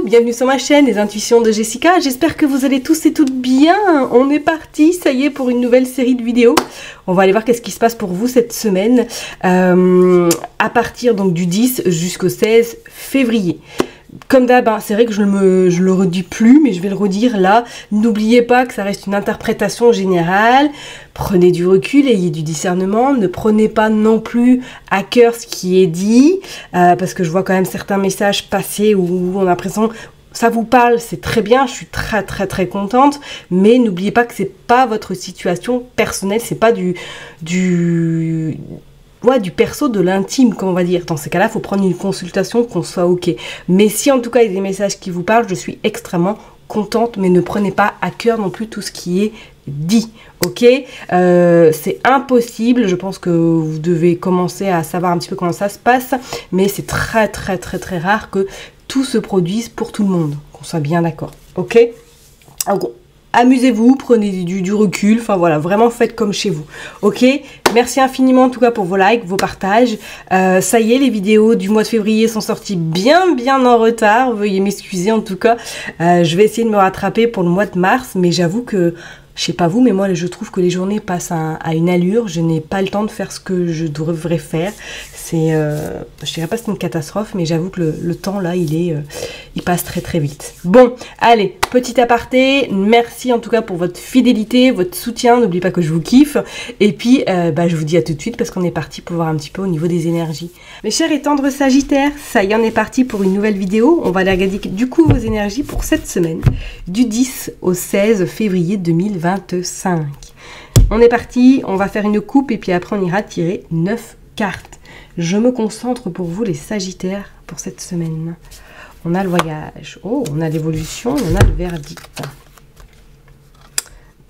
bienvenue sur ma chaîne Les Intuitions de Jessica. J'espère que vous allez tous et toutes bien. On est parti, ça y est, pour une nouvelle série de vidéos. On va aller voir qu'est-ce qui se passe pour vous cette semaine, à partir donc du 10 jusqu'au 16 février. Comme d'hab, hein, c'est vrai que je le redis plus, mais je vais le redire là. N'oubliez pas que ça reste une interprétation générale. Prenez du recul, ayez du discernement. Ne prenez pas non plus à cœur ce qui est dit, parce que je vois quand même certains messages passer où on a l'impression... Ça vous parle, c'est très bien, je suis très contente, mais n'oubliez pas que c'est pas votre situation personnelle, c'est pas du perso, de l'intime, comme on va dire. Dans ces cas-là, il faut prendre une consultation, qu'on soit ok. Mais si en tout cas il y a des messages qui vous parlent, je suis extrêmement contente, mais ne prenez pas à cœur non plus tout ce qui est dit, ok. C'est impossible, je pense que vous devez commencer à savoir un petit peu comment ça se passe, mais c'est très rare que tout se produise pour tout le monde, qu'on soit bien d'accord, ok. Alors, amusez-vous, prenez du recul, enfin voilà, vraiment faites comme chez vous, ok. Merci infiniment en tout cas pour vos likes, vos partages. Ça y est, les vidéos du mois de février sont sorties bien en retard, veuillez m'excuser en tout cas. Je vais essayer de me rattraper pour le mois de mars, mais j'avoue que, je sais pas vous, mais moi je trouve que les journées passent à une allure, je n'ai pas le temps de faire ce que je devrais faire. C'est, je dirais pas que c'est une catastrophe, mais j'avoue que le temps là, il passe très vite. Bon, allez, petit aparté, merci en tout cas pour votre fidélité, votre soutien, n'oubliez pas que je vous kiffe. Et puis, je vous dis à tout de suite parce qu'on est parti pour voir un petit peu au niveau des énergies. Mes chers et tendres Sagittaires, ça y est, on est parti pour une nouvelle vidéo. On va aller regarder du coup vos énergies pour cette semaine, du 10 au 16 février 2025. On est parti, on va faire une coupe et puis après on ira tirer 9 cartes. Je me concentre pour vous les Sagittaires pour cette semaine. On a le voyage, oh, on a l'évolution, on a le verdict.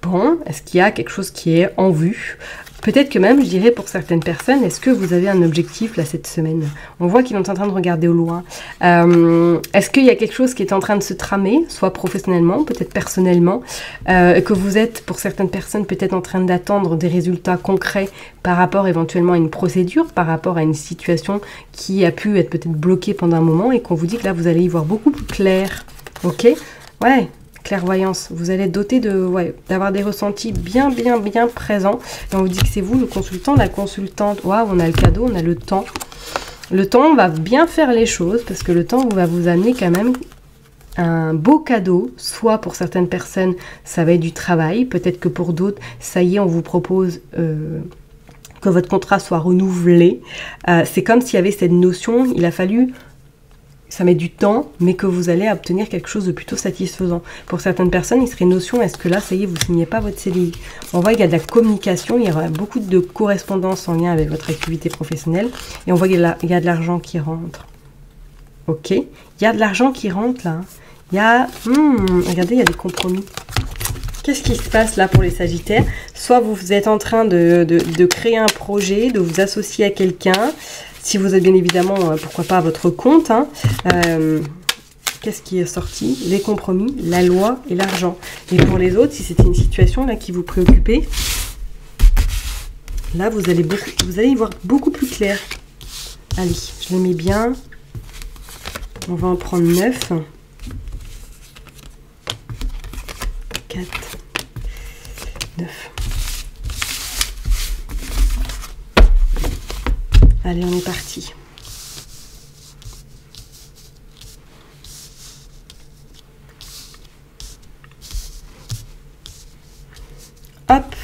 Bon, est-ce qu'il y a quelque chose qui est en vue? Peut-être que même, je dirais pour certaines personnes, est-ce que vous avez un objectif là cette semaine? On voit qu'ils sont en train de regarder au loin. Est-ce qu'il y a quelque chose qui est en train de se tramer, soit professionnellement, peut-être personnellement, que vous êtes, pour certaines personnes, peut-être en train d'attendre des résultats concrets par rapport éventuellement à une procédure, par rapport à une situation qui a pu être peut-être bloquée pendant un moment et qu'on vous dit que là, vous allez y voir beaucoup plus clair. Ok? Ouais. Clairvoyance, vous allez être doté d'avoir des ressentis bien présents. Et on vous dit que c'est vous le consultant, la consultante. Waouh, on a le cadeau, on a le temps. Le temps va bien faire les choses parce que le temps va vous amener quand même un beau cadeau. Soit pour certaines personnes, ça va être du travail. Peut-être que pour d'autres, ça y est, on vous propose que votre contrat soit renouvelé. C'est comme s'il y avait cette notion, il a fallu... Ça met du temps, mais que vous allez obtenir quelque chose de plutôt satisfaisant. Pour certaines personnes, il serait notion, est-ce que là, ça y est, vous ne signez pas votre CDI? On voit qu'il y a de la communication, il y aura beaucoup de correspondance en lien avec votre activité professionnelle. Et on voit qu'il y a de l'argent qui rentre. Ok, il y a de l'argent qui rentre là. Il y a, regardez, il y a des compromis. Qu'est-ce qui se passe là pour les Sagittaires? Soit vous êtes en train de créer un projet, de vous associer à quelqu'un. Si vous êtes bien évidemment, pourquoi pas à votre compte. Hein. Qu'est-ce qui est sorti? Les compromis, la loi et l'argent. Et pour les autres, si c'était une situation là qui vous préoccupait, là vous allez y voir beaucoup plus clair. Allez, je le mets bien. On va en prendre 9. 4, 9. Allez, on est parti. Hop,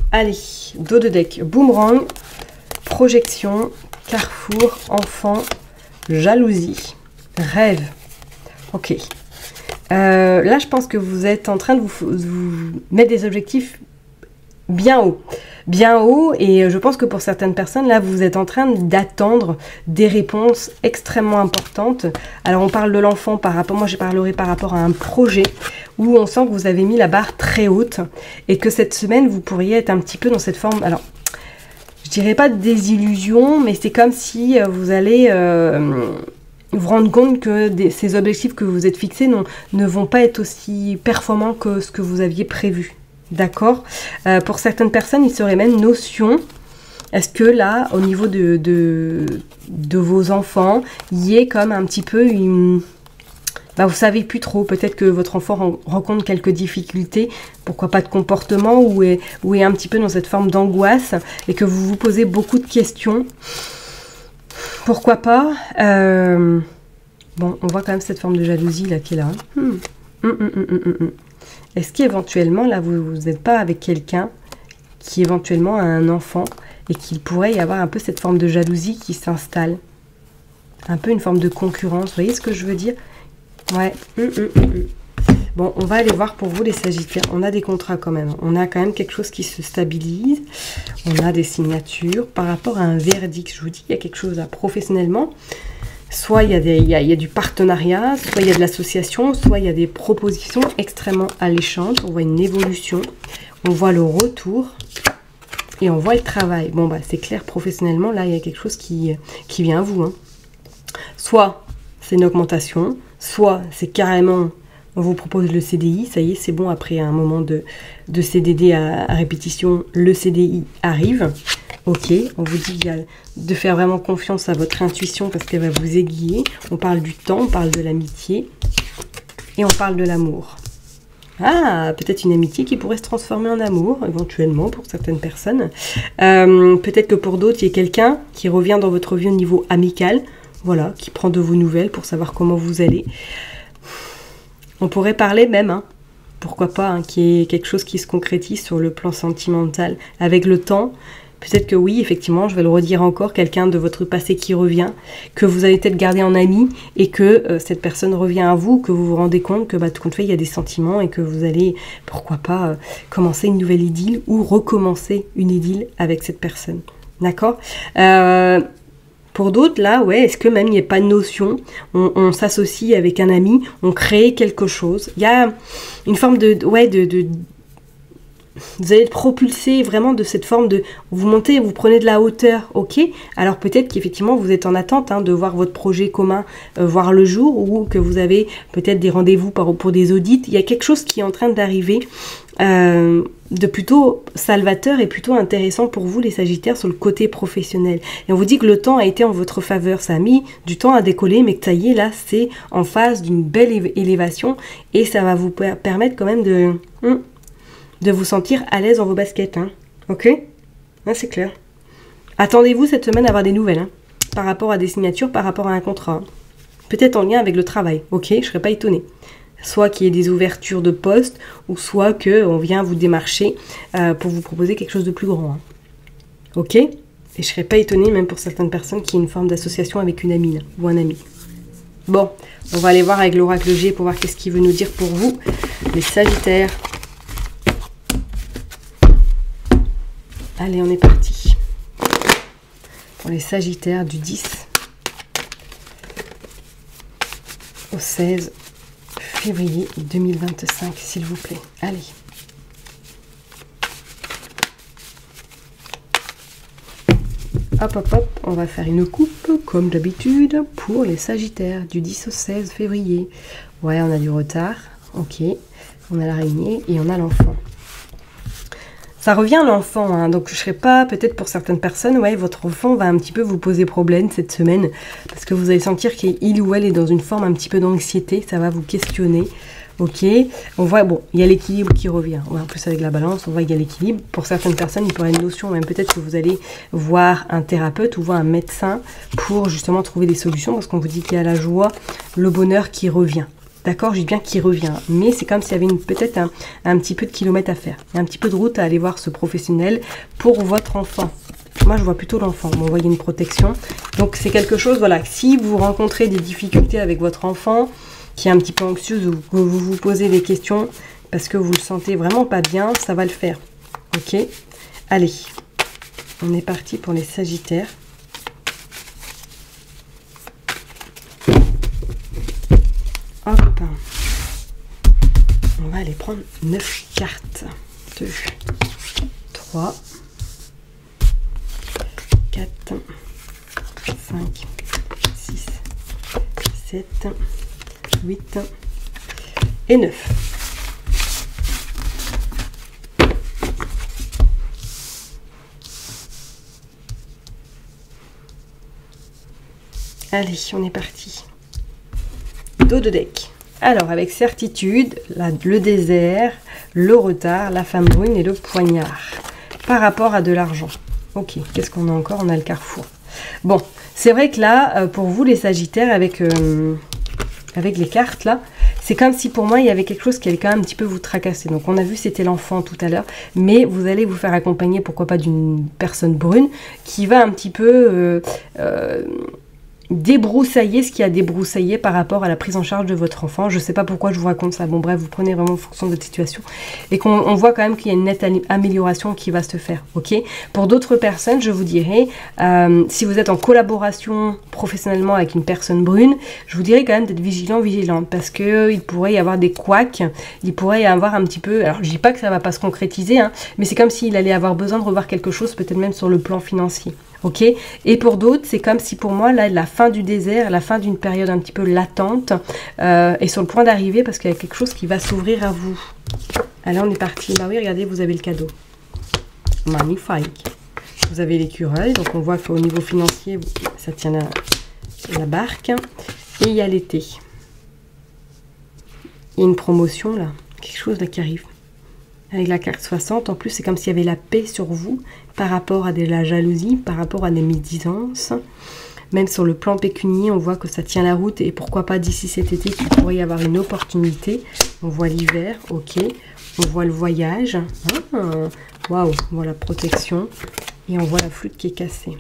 allez, dos de deck, boomerang, projection, carrefour, enfant, jalousie, rêve. Ok. Là, je pense que vous êtes en train de vous mettre des objectifs bien haut, et je pense que pour certaines personnes, là, vous êtes en train d'attendre des réponses extrêmement importantes. Alors, on parle de l'enfant par rapport, moi, je parlerai par rapport à un projet où on sent que vous avez mis la barre très haute et que cette semaine, vous pourriez être un petit peu dans cette forme, alors, je dirais pas de désillusion, mais c'est comme si vous allez vous rendre compte que ces objectifs que vous êtes fixés ne vont pas être aussi performants que ce que vous aviez prévu. D'accord. Pour certaines personnes, il serait même notion, est-ce que là, au niveau de vos enfants, il y ait comme un petit peu une bah, vous savez plus trop. Peut-être que votre enfant rencontre quelques difficultés, pourquoi pas de comportement, ou est un petit peu dans cette forme d'angoisse, et que vous vous posez beaucoup de questions. Pourquoi pas bon, on voit quand même cette forme de jalousie là qui est là. Est-ce qu'éventuellement, là, vous n'êtes pas avec quelqu'un qui éventuellement a un enfant et qu'il pourrait y avoir un peu cette forme de jalousie qui s'installe? Un peu une forme de concurrence, vous voyez ce que je veux dire? Ouais. Bon, on va aller voir pour vous les Sagittaires. On a des contrats quand même. On a quand même quelque chose qui se stabilise. On a des signatures par rapport à un verdict. Je vous dis, il y a quelque chose là professionnellement. Soit il y a du partenariat, soit il y a de l'association, soit il y a des propositions extrêmement alléchantes. On voit une évolution, on voit le retour et on voit le travail. Bon, bah c'est clair, professionnellement, là, il y a quelque chose qui vient à vous. Hein. Soit c'est une augmentation, soit c'est carrément, on vous propose le CDI. Ça y est, c'est bon, après un moment de CDD à répétition, le CDI arrive. Ok, on vous dit de faire vraiment confiance à votre intuition parce qu'elle va vous aiguiller. On parle du temps, on parle de l'amitié et on parle de l'amour. Ah, peut-être une amitié qui pourrait se transformer en amour, éventuellement pour certaines personnes. Peut-être que pour d'autres, il y a quelqu'un qui revient dans votre vie au niveau amical, voilà, qui prend de vos nouvelles pour savoir comment vous allez. On pourrait parler même, hein, pourquoi pas, hein, qu'il y ait quelque chose qui se concrétise sur le plan sentimental avec le temps. Peut-être que oui, effectivement, je vais le redire encore, quelqu'un de votre passé qui revient, que vous avez peut-être gardé en ami et que cette personne revient à vous, que vous vous rendez compte que tout compte fait, il y a des sentiments et que vous allez, pourquoi pas, commencer une nouvelle idylle ou recommencer une idylle avec cette personne. D'accord ? Pour d'autres, là, ouais, est-ce que même il n'y a pas de notion, on s'associe avec un ami, on crée quelque chose. Il y a une forme vous allez être propulsé vraiment de cette forme de... Vous montez, vous prenez de la hauteur, ok? Alors peut-être qu'effectivement vous êtes en attente de voir votre projet commun voir le jour, ou que vous avez peut-être des rendez-vous pour des audits. Il y a quelque chose qui est en train d'arriver de plutôt salvateur et plutôt intéressant pour vous les Sagittaires sur le côté professionnel. Et on vous dit que le temps a été en votre faveur. Ça a mis du temps à décoller, mais que ça y est, là, c'est en phase d'une belle élévation et ça va vous permettre quand même de vous sentir à l'aise dans vos baskets, hein. Ok? Là, c'est clair. Attendez-vous cette semaine à avoir des nouvelles, hein, par rapport à des signatures, par rapport à un contrat. Hein. Peut-être en lien avec le travail, ok? Je ne serais pas étonnée. Soit qu'il y ait des ouvertures de postes, ou soit qu'on vient vous démarcher pour vous proposer quelque chose de plus grand. Hein. Ok? Et je ne serais pas étonnée, même pour certaines personnes, qu'il y ait une forme d'association avec une amie, là, ou un ami. Bon, on va aller voir avec l'oracle G pour voir qu'est-ce qu'il veut nous dire pour vous, les Sagittaires. Allez, on est parti. Pour les Sagittaires du 10 au 16 février 2025, s'il vous plaît. Allez. Hop, hop, hop. On va faire une coupe, comme d'habitude, pour les Sagittaires du 10 au 16 février. Ouais, on a du retard. Ok. On a l'araignée et on a l'enfant. Ça revient l'enfant, hein, donc je ne serais pas, peut-être pour certaines personnes, ouais, votre enfant va un petit peu vous poser problème cette semaine, parce que vous allez sentir qu'il ou elle est dans une forme un petit peu d'anxiété, ça va vous questionner, ok. On voit, bon, il y a l'équilibre qui revient, ouais, en plus avec la balance, on voit qu'il y a l'équilibre. Pour certaines personnes, il pourrait y avoir une notion, même peut-être que vous allez voir un thérapeute ou voir un médecin pour justement trouver des solutions, parce qu'on vous dit qu'il y a la joie, le bonheur qui revient. D'accord, je dis bien qu'il revient, mais c'est comme s'il y avait peut-être un petit peu de kilomètres à faire. Il y a un petit peu de route à aller voir ce professionnel pour votre enfant. Moi, je vois plutôt l'enfant. Bon, vous voyez une protection. Donc, c'est quelque chose, voilà, si vous rencontrez des difficultés avec votre enfant, qui est un petit peu anxieuse, ou que vous vous posez des questions, parce que vous le sentez vraiment pas bien, ça va le faire. Ok? Allez, on est parti pour les Sagittaires. Hop, on va aller prendre 9 cartes. 2, 3, 4, 5, 6, 7, 8 et 9. Allez, on est parti. Dos de deck. Alors, avec certitude, le désert, le retard, la femme brune et le poignard. Par rapport à de l'argent. Ok, qu'est-ce qu'on a encore? On a le carrefour. Bon, c'est vrai que là, pour vous les Sagittaires, avec les cartes là, c'est comme si pour moi il y avait quelque chose qui allait quand même un petit peu vous tracasser. Donc on a vu c'était l'enfant tout à l'heure, mais vous allez vous faire accompagner pourquoi pas d'une personne brune qui va un petit peu débroussailler ce qui a débroussaillé par rapport à la prise en charge de votre enfant. Je sais pas pourquoi je vous raconte ça. Bon bref, vous prenez vraiment en fonction de votre situation. Et qu'on voit quand même qu'il y a une nette amélioration qui va se faire. Ok. Pour d'autres personnes, je vous dirais, si vous êtes en collaboration professionnellement avec une personne brune, je vous dirais quand même d'être vigilante. Parce que il pourrait y avoir des couacs. Il pourrait y avoir un petit peu... Alors je dis pas que ça va pas se concrétiser, hein, mais c'est comme s'il allait avoir besoin de revoir quelque chose, peut-être même sur le plan financier. Ok, et pour d'autres, c'est comme si pour moi, là, la fin du désert, la fin d'une période un petit peu latente, est sur le point d'arriver parce qu'il y a quelque chose qui va s'ouvrir à vous. Allez, on est parti. Bah oui, regardez, vous avez le cadeau. Magnifique. Vous avez l'écureuil, donc on voit qu'au niveau financier, ça tient la barque. Et il y a l'été. Il y a une promotion, là. Quelque chose là qui arrive. Avec la carte 60, en plus, c'est comme s'il y avait la paix sur vous par rapport à de la jalousie, par rapport à des médisances. Même sur le plan pécunier, on voit que ça tient la route et pourquoi pas d'ici cet été qu'il pourrait y avoir une opportunité. On voit l'hiver, ok. On voit le voyage. Waouh, on voit la protection et on voit la flûte qui est cassée.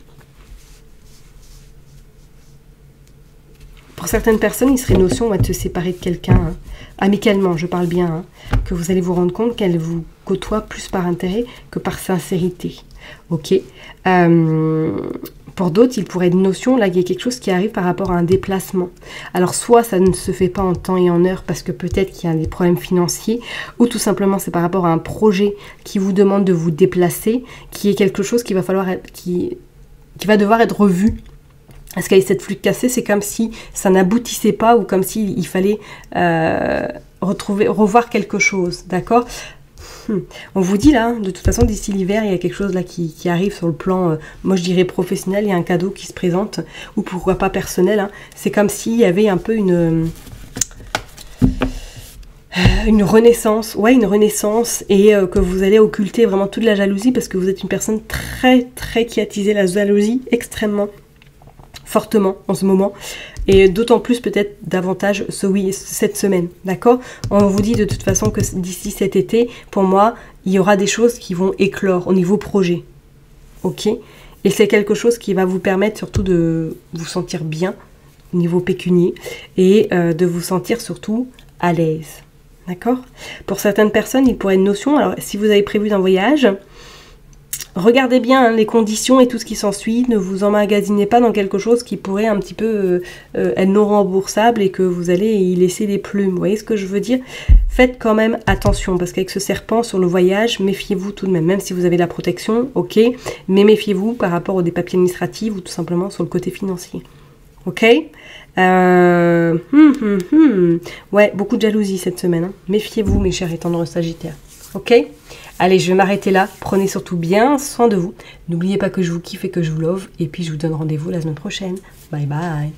Pour certaines personnes, il serait notion de se séparer de quelqu'un, hein. Amicalement, je parle bien, hein, que vous allez vous rendre compte qu'elle vous côtoie plus par intérêt que par sincérité. Ok. Pour d'autres, il pourrait être notion, là, il y a quelque chose qui arrive par rapport à un déplacement. Alors, soit ça ne se fait pas en temps et en heure parce que peut-être qu'il y a des problèmes financiers, ou tout simplement c'est par rapport à un projet qui vous demande de vous déplacer, qui est quelque chose qui va falloir être, qui va devoir être revu. Parce qu'avec cette flûte cassée, c'est comme si ça n'aboutissait pas ou comme s'il fallait revoir quelque chose, d'accord? On vous dit là, de toute façon, d'ici l'hiver, il y a quelque chose là qui arrive sur le plan, moi je dirais professionnel, il y a un cadeau qui se présente, ou pourquoi pas personnel, hein. C'est comme s'il y avait un peu une renaissance, ouais, une renaissance, et que vous allez occulter vraiment toute la jalousie, parce que vous êtes une personne très qui a attisé la jalousie extrêmement fortement en ce moment, et d'autant plus peut-être davantage cette semaine, d'accord? On vous dit de toute façon que d'ici cet été, pour moi, il y aura des choses qui vont éclore au niveau projet, ok? Et c'est quelque chose qui va vous permettre surtout de vous sentir bien au niveau pécunier, et de vous sentir surtout à l'aise, d'accord? Pour certaines personnes, il pourrait être une notion, alors si vous avez prévu d'un voyage, regardez bien, hein, les conditions et tout ce qui s'ensuit. Ne vous emmagasinez pas dans quelque chose qui pourrait un petit peu être non remboursable et que vous allez y laisser des plumes. Vous voyez ce que je veux dire? Faites quand même attention, parce qu'avec ce serpent sur le voyage, méfiez-vous tout de même. Même si vous avez de la protection, ok, mais méfiez-vous par rapport aux des papiers administratifs ou tout simplement sur le côté financier. Ok? Ouais, beaucoup de jalousie cette semaine, hein. Méfiez-vous, mes chers et tendres Sagittaires. Ok? Allez, je vais m'arrêter là. Prenez surtout bien soin de vous. N'oubliez pas que je vous kiffe et que je vous love. Et puis, je vous donne rendez-vous la semaine prochaine. Bye bye.